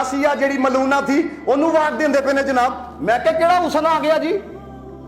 आसिया जेड़ी मलूना थी ओनू वाट देंदे पे ने जनाब। मैं क्या केड़ा हुसन आ गया जी,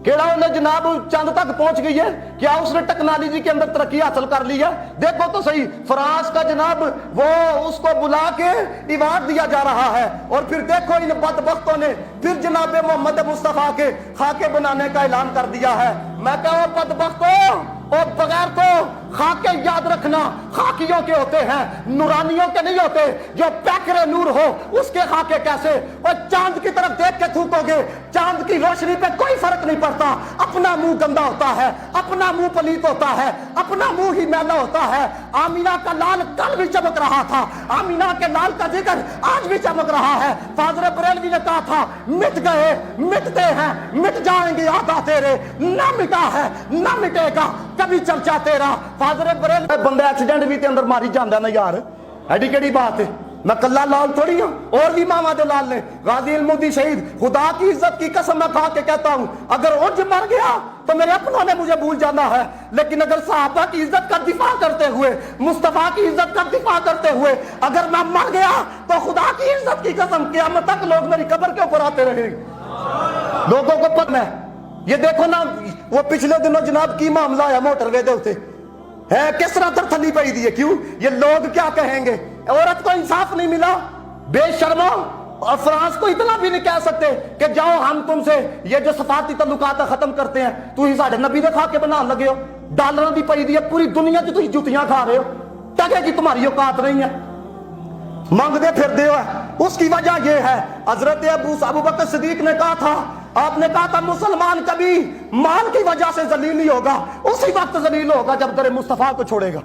केड़ा उन्हें जनाब चंद तक पहुंच गई है, क्या उसने टेक्नोलॉजी के अंदर तरक्की हासिल कर ली है? देखो तो सही, फ्रांस का जनाब वो उसको बुला के इवार्ड दिया जा रहा है, और फिर देखो इन बदबख्तों ने फिर जनाब मोहम्मद मुस्तफा के खाके बनाने का ऐलान कर दिया है। मैं क्या बदबख्तों और बगैर तो खाके याद रखना खाकियों के होते हैं, नूरानियों के नहीं होते। जो पैकरे नूर हो उसके खाके कैसे? और चांद की तरफ देख के थूकोगे, चांद की रोशनी पे कोई फर्क नहीं पड़ता। अपना मुंह गंदा होता है, अपना मुंह पलीत होता है, अपना मुंह ही मैला होता है। आमीना का लाल कल भी चमक रहा था, आमीना के लाल का जिक्र आज भी चमक रहा है। फाजर बरेलवी ने कहा था मिट गए, मिटते हैं, मिट जाएंगे आदा तेरे, ना मिटा है ना मिटेगा कभी चर्चा तेरा। फाजर बरेल बंदा एक्सीडेंट भी अंदर मारी जाता ना यार, एडी केड़ी बात है? मैं कल्ला लाल थोड़ी हूं, और भी मामा दे लाल ने। गाजी इल्मुद्दीन शहीद, खुदा की इज्जत की कसम मैं खा के कहता हूं, अगर उज मर गया तो मेरे अपनों ने मुझे भूल जाना है, लेकिन अगर सहाबा की इज्जत का दिफा करते हुए, मुस्तफा की इज्जत का दिफा करते हुए अगर मैं मर गया तो खुदा की इज्जत की कसम क़यामत तक लोग मेरी कब्र के ऊपर आते रहेंगे। लोगों को पता है, ये देखो ना वो पिछले दिनों जनाब की मामला है मोटरवे दे उत्ते है, किस तरह थरथली पई दी है। क्यों? ये लोग क्या कहेंगे? औरत को इंसाफ नहीं मिला, बेशर्मो। और फ्रांस को इतना भी नहीं कह सकते कि जाओ हम तुमसे ये जो सफारती तल्लुकात खत्म करते हैं, तू ही साढ़े नबी दे खा के बना लगे हो। डॉलर दी पई दी है, पूरी दुनिया च तुम जुतियां खा रहे हो, टके की तुम्हारी औकात नहीं है, मांगते फिरते हो। उसकी वजह यह है, हजरत अबू बकर सिद्दीक ने कहा था, आपने कहा था मुसलमान कभी माल की वजह से जलील नहीं होगा, उसी वक्त जलील होगा जब दर मुस्तफा को छोड़ेगा।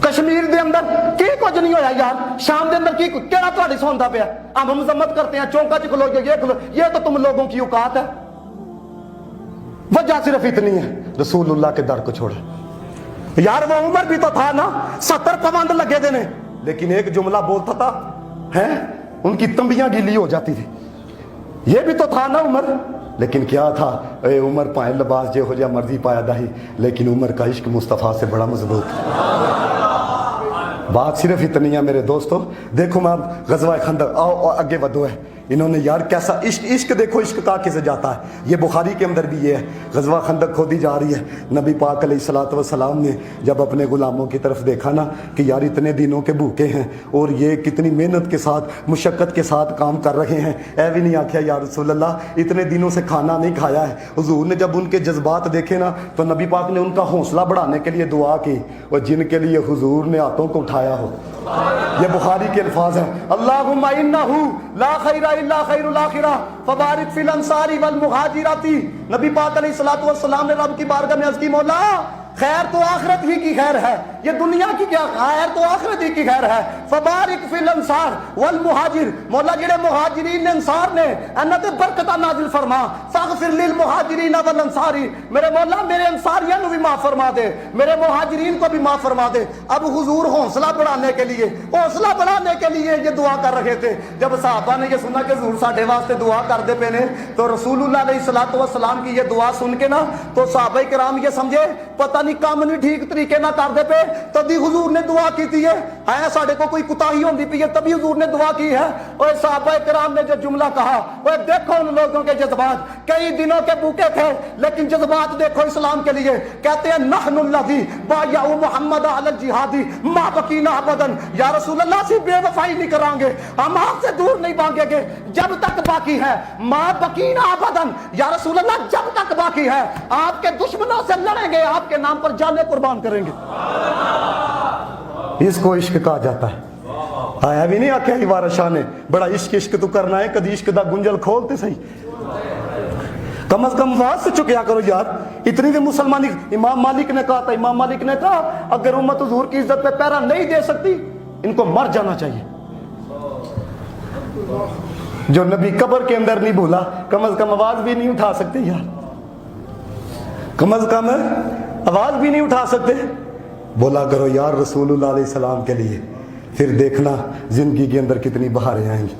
कश्मीर के अंदर की कुछ नहीं होया यार, शाम के अंदर की केड़ा तुहाडी सुनदा पिया? हम मजम्मत करते हैं, चौंका च खलो ये तो तुम लोगों की औकात है। वजह सिर्फ इतनी है, रसूलुल्लाह के दर को छोड़ा। यार वो उमर भी तो था ना, 70 पाबंद लगे देने, लेकिन एक जुमला बोलता था है, उनकी तंबियां गीली हो जाती थी। ये भी तो था ना उमर, लेकिन क्या था? उमर पाए लिबास जो हो जा मर्जी पाया दाही, लेकिन उमर का इश्क मुस्तफ़ा से बड़ा मजबूत। बात सिर्फ इतनी है मेरे दोस्तों। देखो मैं गज़वा खंदक, आओ आगे बढ़ो है, इन्होंने यार कैसा इश्क, इश्क देखो इश्क का किसे जाता है। ये बुखारी के अंदर भी ये है, गज़वा खंदक खोदी जा रही है। नबी पाक अलैहिस्सलातु वस्सलाम ने जब अपने गुलामों की तरफ देखा ना कि यार इतने दिनों के भूखे हैं और ये कितनी मेहनत के साथ मुशक्क़त के साथ काम कर रहे हैं, ऐ भी नहीं आख्या या रसूलल्लाह इतने दिनों से खाना नहीं खाया है। हुजूर ने जब उनके जज्बात देखे ना तो नबी पाक ने उनका हौसला बढ़ाने के लिए दुआ की, और जिनके लिए हुजूर ने हाथों को उठाया हो। ये बुखारी के अल्फाज हैं, अल्लाहुम्मा इन्नहु ला खैरा इल्ला खैरुल आखिरा फबारिक फिल अंसारी वल मुहाजिराती। नबी पाक अलैहिस्सलातु वस्सलाम ने रब की बारगाह में अर्ज़ की, मौला खैर तो आखिरत ही की खैर है, ये दुनिया की क्या खैर तो आखिरत ही की खैर है। फबारिक फिल अंसार वल मुहाजिर, मौला जेड़े मुहाजिरीन ने अंसार ने इन्हां ते बरकत नाजिल फरमा। फगफिर लिल मुहाजिरीन वल अंसारी, मेरे मौला मेरे अंसारियों को भी माफ फरमा दे, मेरे मुहाजिरीन को भी माफ फरमा दे। अब हुजूर हौसला बढ़ाने के लिए, हौसला बढ़ाने के लिए ये दुआ कर रहे थे। जब सहाबा ने ये सुना कि हुजूर साडे वास्ते दुआ करदे पे ने, तो रसूलुल्लाह अलैहिस्सलातु वस्सलाम की ये दुआ सुन के ना तो सहाबा किराम ये समझे पता नहीं काम नहीं ठीक तरीके ना करदे पे, तभी हुजूर ने दुआ की थी है साडे को कोई कुताही होंदी पई है, तभी हुजूर ने दुआ की है। और सहाबा किराम ने जो जुमला कहा, वो देखो उन लोगों के जज्बात, कई दिनों के भूखे थे लेकिन जज्बात देखो इस्लाम के लिए। कहते हैं नहनुल्लज़ी बायअू मुहम्मद अलल जिहादी मा बकीना अबदन, या रसूलल्लाह से बेवफाई नहीं करांगे, हम आपसे दूर नहीं भागेंगे जब तक बाकी है। मा बकीना अबदन, या रसूलल्लाह जब तक बाकी है आपके दुश्मनों से लड़ेंगे, आपके नाम पर जाने कुर्बान करेंगे। इसको इश्क कहा जाता है। आया भी नहीं आख्या वारशाह ने बड़ा इश्क इश्क तो करना है, कदी इश्क दा गुंजल खोलते सही, कम अज कम आवाज से चुकया करो यार। इतनी भी मुसलमानी, इमाम मालिक ने कहा था, इमाम मालिक ने कहा अगर उम्मत हुजूर की इज्जत पे पैरा नहीं दे सकती इनको मर जाना चाहिए। जो नबी कब्र के अंदर नहीं भूला, कम अज कम आवाज भी नहीं उठा सकते यार, कम अज कम आवाज भी नहीं उठा सकते। बोला करो यार रसूलुल्लाह अलैहि सलाम के लिए, फिर देखना जिंदगी के अंदर कितनी बहारें आएंगी।